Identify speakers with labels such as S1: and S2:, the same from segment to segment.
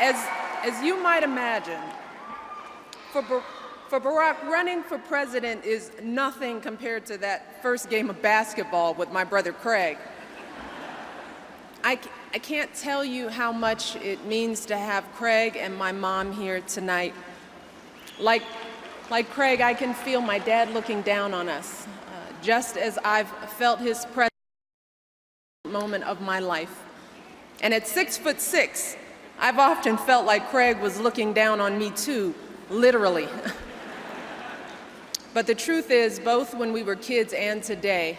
S1: As you might imagine, for Barack, running for president is nothing compared to that first game of basketball with my brother Craig. I can't tell you how much it means to have Craig and my mom here tonight. Like Craig, I can feel my dad looking down on us, just as I've felt his presence moment of my life. And at 6'6", I've often felt like Craig was looking down on me too, literally. But the truth is, both when we were kids and today,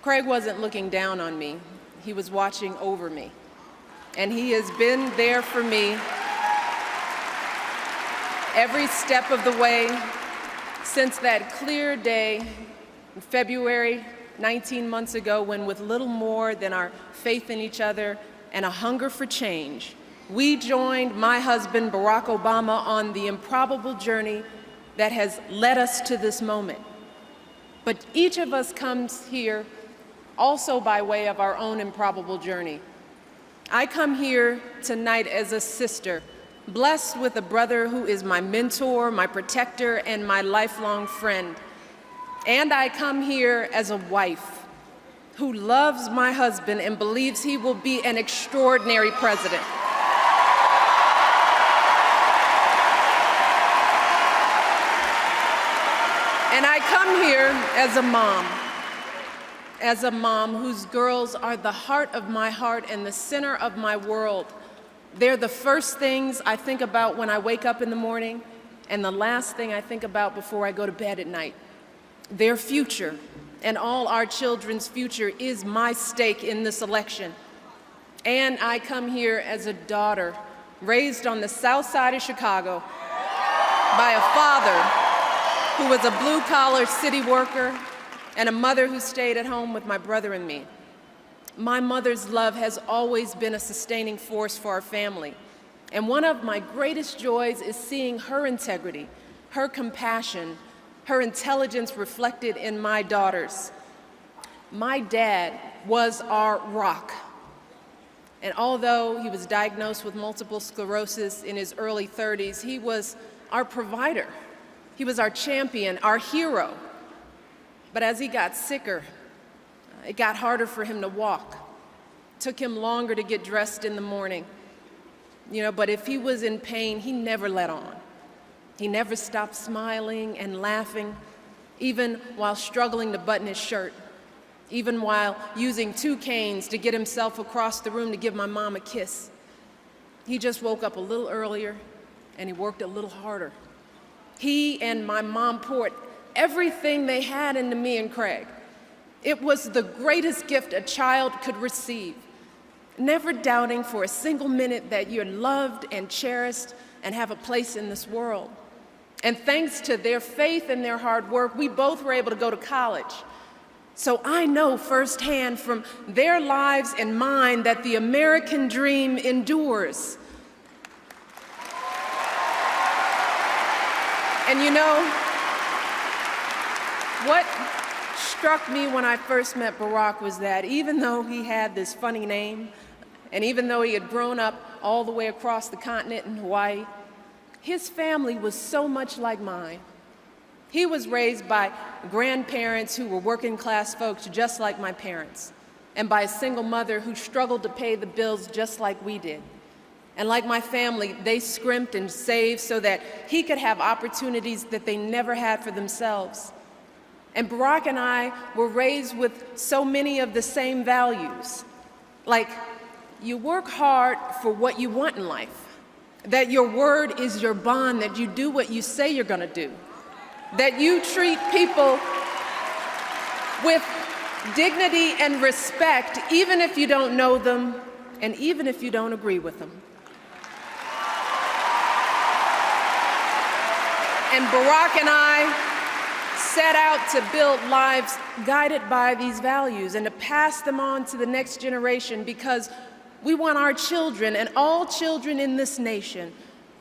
S1: Craig wasn't looking down on me. He was watching over me. And he has been there for me every step of the way since that clear day in February 19 months ago, when with little more than our faith in each other and a hunger for change, we joined my husband, Barack Obama, on the improbable journey that has led us to this moment. But each of us comes here also by way of our own improbable journey. I come here tonight as a sister, blessed with a brother who is my mentor, my protector, and my lifelong friend. And I come here as a wife who loves my husband and believes he will be an extraordinary president. And I come here as a mom whose girls are the heart of my heart and the center of my world. They're the first things I think about when I wake up in the morning and the last thing I think about before I go to bed at night. Their future and all our children's future is my stake in this election. And I come here as a daughter raised on the south side of Chicago by a father who was a blue-collar city worker and a mother who stayed at home with my brother and me. My mother's love has always been a sustaining force for our family. And one of my greatest joys is seeing her integrity, her compassion, her intelligence reflected in my daughters. My dad was our rock. And although he was diagnosed with multiple sclerosis in his early 30s, he was our provider. He was our champion, our hero. But as he got sicker, it got harder for him to walk. It took him longer to get dressed in the morning. But if he was in pain, he never let on. He never stopped smiling and laughing, even while struggling to button his shirt, even while using 2 canes to get himself across the room to give my mom a kiss. He just woke up a little earlier, and he worked a little harder. He and my mom poured everything they had into me and Craig. It was the greatest gift a child could receive, never doubting for a single minute that you're loved and cherished and have a place in this world. And thanks to their faith and their hard work, we both were able to go to college. So I know firsthand from their lives and mine that the American dream endures. And what struck me when I first met Barack was that even though he had this funny name, and even though he had grown up all the way across the continent in Hawaii, his family was so much like mine. He was raised by grandparents who were working class folks just like my parents, and by a single mother who struggled to pay the bills just like we did. And like my family, they scrimped and saved so that he could have opportunities that they never had for themselves. And Barack and I were raised with so many of the same values, like you work hard for what you want in life, that your word is your bond, that you do what you say you're going to do, that you treat people with dignity and respect, even if you don't know them and even if you don't agree with them. And Barack and I set out to build lives guided by these values and to pass them on to the next generation, because we want our children and all children in this nation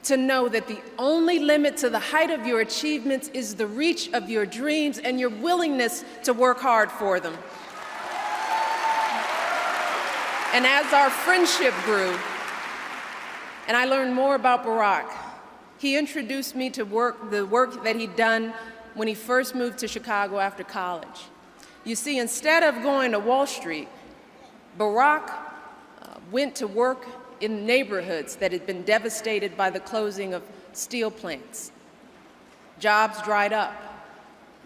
S1: to know that the only limit to the height of your achievements is the reach of your dreams and your willingness to work hard for them. And as our friendship grew, and I learned more about Barack. He introduced me to the work that he'd done when he first moved to Chicago after college. You see, instead of going to Wall Street, Barack went to work in neighborhoods that had been devastated by the closing of steel plants. Jobs dried up,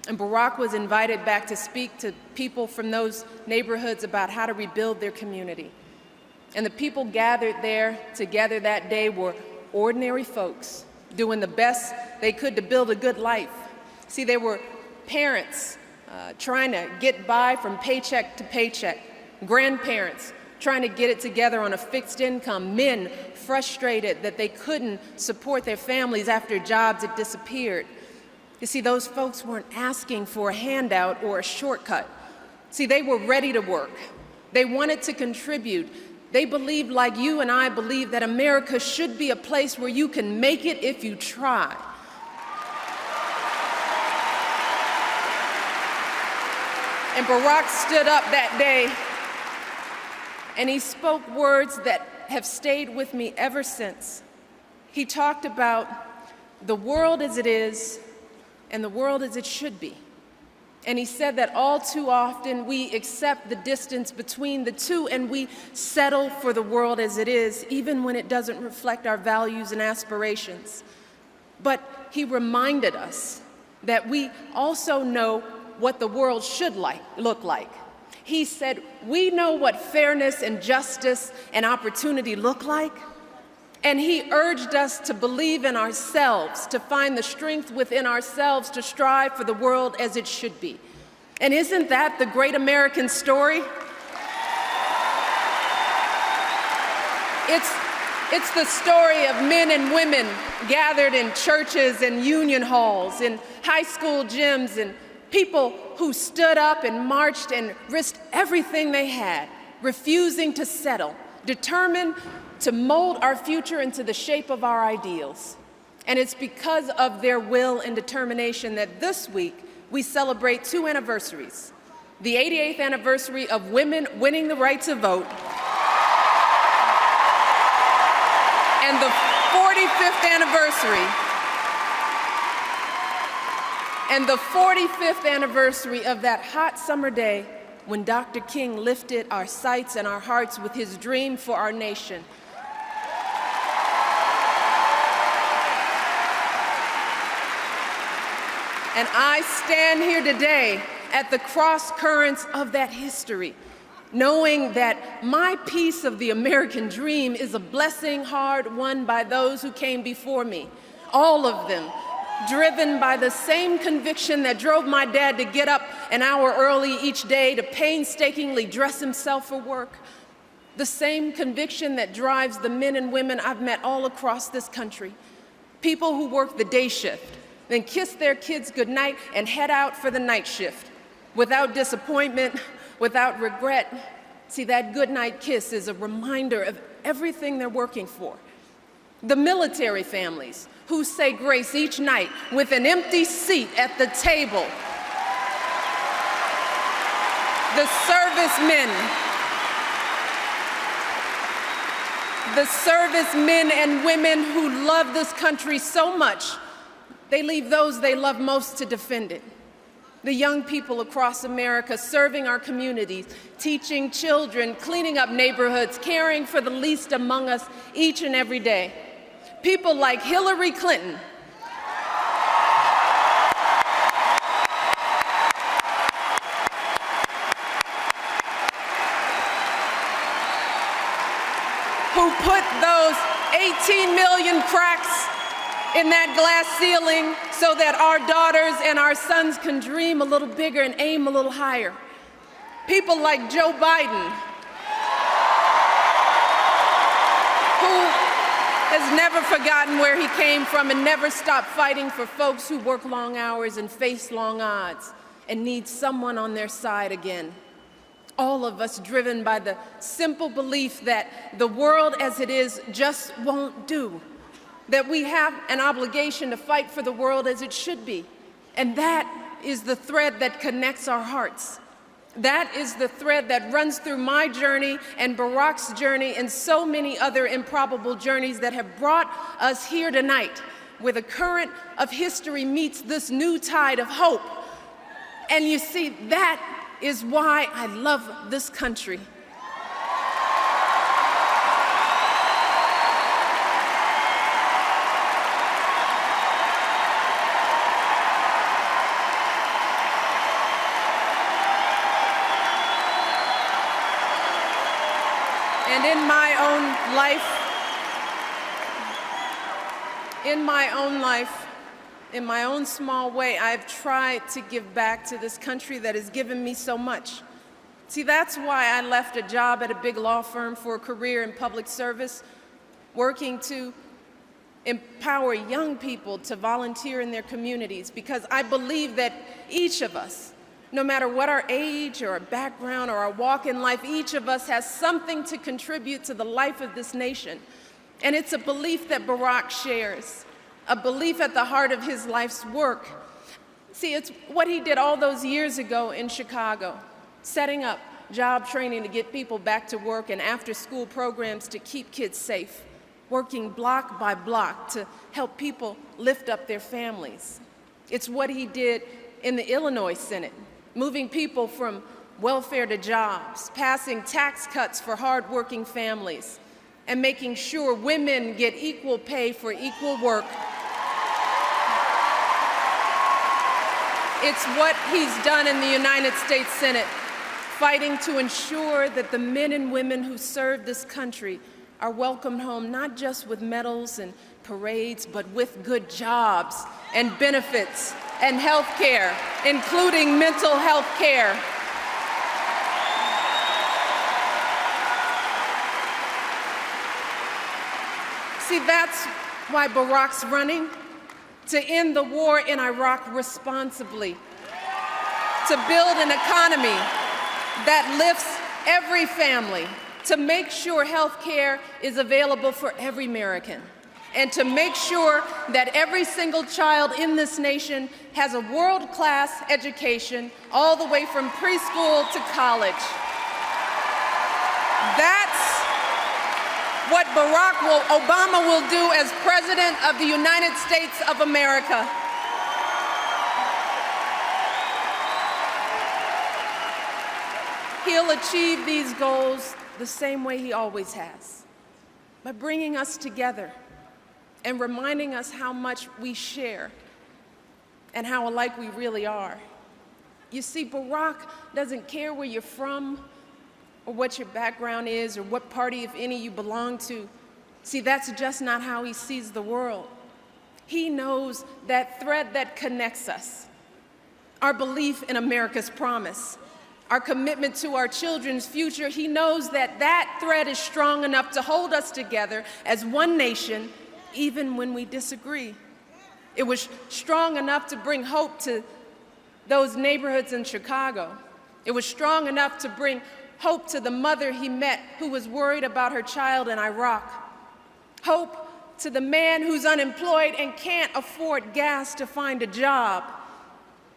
S1: and Barack was invited back to speak to people from those neighborhoods about how to rebuild their community. And the people gathered there together that day were ordinary folks doing the best they could to build a good life. See, they were parents trying to get by from paycheck to paycheck, grandparents trying to get it together on a fixed income, men frustrated that they couldn't support their families after jobs had disappeared. You see, those folks weren't asking for a handout or a shortcut. See, they were ready to work. They wanted to contribute. They believed, like you and I believe, that America should be a place where you can make it if you try. And Barack stood up that day, and he spoke words that have stayed with me ever since. He talked about the world as it is and the world as it should be. And he said that all too often we accept the distance between the two and we settle for the world as it is, even when it doesn't reflect our values and aspirations. But he reminded us that we also know what the world should look like. He said, we know what fairness and justice and opportunity look like. And he urged us to believe in ourselves, to find the strength within ourselves to strive for the world as it should be. And isn't that the great American story? It's the story of men and women gathered in churches and union halls, in high school gyms, and people who stood up and marched and risked everything they had, refusing to settle, determined to mold our future into the shape of our ideals. And it's because of their will and determination that this week we celebrate two anniversaries: the 88th anniversary of women winning the right to vote and the 45th anniversary of that hot summer day when Dr. King lifted our sights and our hearts with his dream for our nation. And I stand here today at the cross currents of that history, knowing that my piece of the American dream is a blessing hard won by those who came before me, all of them driven by the same conviction that drove my dad to get up an hour early each day to painstakingly dress himself for work, the same conviction that drives the men and women I've met all across this country, people who work the day shift, then kiss their kids goodnight and head out for the night shift without disappointment, without regret. See, that goodnight kiss is a reminder of everything they're working for. The military families who say grace each night with an empty seat at the table. The servicemen and women who love this country so much, they leave those they love most to defend it. The young people across America serving our communities, teaching children, cleaning up neighborhoods, caring for the least among us each and every day. People like Hillary Clinton, who put those 18 million cracks in that glass ceiling so that our daughters and our sons can dream a little bigger and aim a little higher. People like Joe Biden, who has never forgotten where he came from and never stopped fighting for folks who work long hours and face long odds and need someone on their side again. All of us driven by the simple belief that the world as it is just won't do, that we have an obligation to fight for the world as it should be. And that is the thread that connects our hearts. That is the thread that runs through my journey and Barack's journey and so many other improbable journeys that have brought us here tonight, where the current of history meets this new tide of hope. And you see, that is why I love this country. And in my own small way, I've tried to give back to this country that has given me so much. See, that's why I left a job at a big law firm for a career in public service, working to empower young people to volunteer in their communities, because I believe that each of us, no matter what our age or our background or our walk in life, each of us has something to contribute to the life of this nation. And it's a belief that Barack shares, a belief at the heart of his life's work. See, it's what he did all those years ago in Chicago, setting up job training to get people back to work and after-school programs to keep kids safe, working block by block to help people lift up their families. It's what he did in the Illinois Senate, moving people from welfare to jobs, passing tax cuts for hardworking families, and making sure women get equal pay for equal work. It's what he's done in the United States Senate, fighting to ensure that the men and women who serve this country are welcomed home not just with medals and parades, but with good jobs and benefits and health care, including mental health care. See, that's why Barack's running, to end the war in Iraq responsibly, to build an economy that lifts every family, to make sure health care is available for every American, and to make sure that every single child in this nation has a world-class education all the way from preschool to college. That's what Obama will do as President of the United States of America. He'll achieve these goals the same way he always has, by bringing us together and reminding us how much we share and how alike we really are. You see, Barack doesn't care where you're from or what your background is or what party, if any, you belong to. See, that's just not how he sees the world. He knows that thread that connects us, our belief in America's promise, our commitment to our children's future. He knows that that thread is strong enough to hold us together as one nation, even when we disagree. It was strong enough to bring hope to those neighborhoods in Chicago. It was strong enough to bring hope to the mother he met who was worried about her child in Iraq. Hope to the man who's unemployed and can't afford gas to find a job.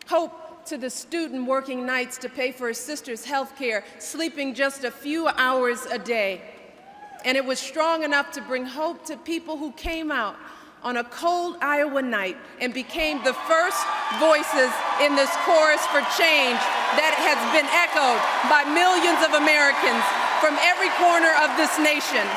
S1: Hope to the student working nights to pay for his sister's health care, sleeping just a few hours a day. And it was strong enough to bring hope to people who came out on a cold Iowa night and became the first voices in this chorus for change that has been echoed by millions of Americans from every corner of this nation.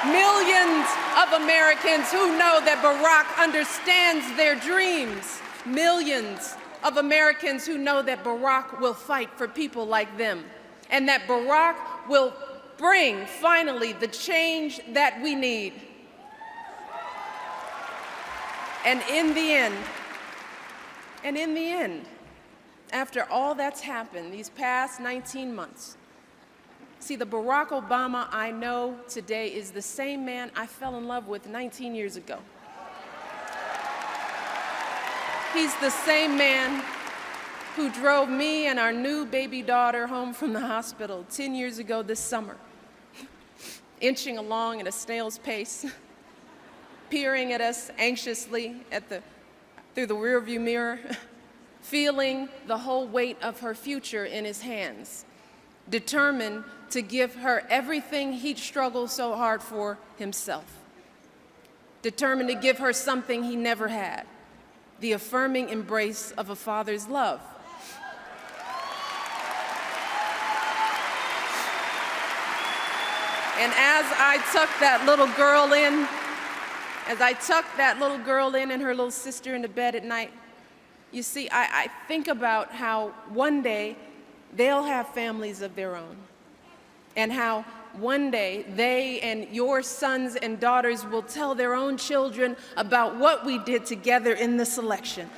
S1: Millions of Americans who know that Barack understands their dreams. Millions of Americans who know that Barack will fight for people like them, and that Barack will bring, finally, the change that we need. And in the end, after all that's happened these past 19 months, see, the Barack Obama I know today is the same man I fell in love with 19 years ago. He's the same man who drove me and our new baby daughter home from the hospital 10 years ago this summer, inching along at a snail's pace, peering at us anxiously through the rearview mirror, feeling the whole weight of her future in his hands, determined to give her everything he'd struggled so hard for himself, determined to give her something he never had, the affirming embrace of a father's love. And as I tucked that little girl in, and her little sister into bed at night, you see, I think about how one day they'll have families of their own, and how one day they and your sons and daughters will tell their own children about what we did together in this election.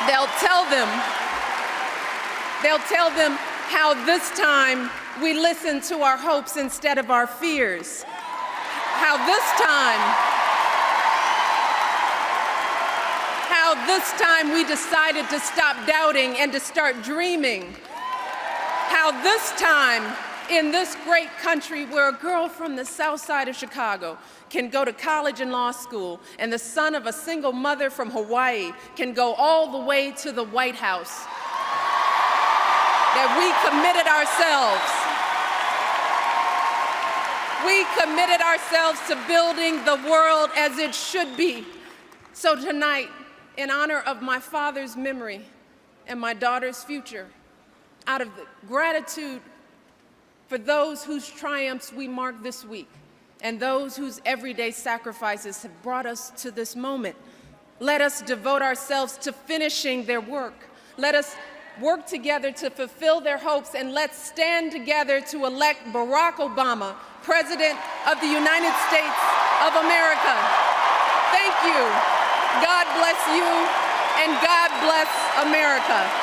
S1: They'll tell them how this time we listened to our hopes instead of our fears. How this time we decided to stop doubting and to start dreaming. How this time in this great country where a girl from the south side of Chicago can go to college and law school, and the son of a single mother from Hawaii can go all the way to the White House, that we committed ourselves to building the world as it should be. So tonight, in honor of my father's memory and my daughter's future, out of the gratitude for those whose triumphs we mark this week and those whose everyday sacrifices have brought us to this moment, let us devote ourselves to finishing their work. Let us work together to fulfill their hopes, and let's stand together to elect Barack Obama, President of the United States of America. Thank you. God bless you, and God bless America.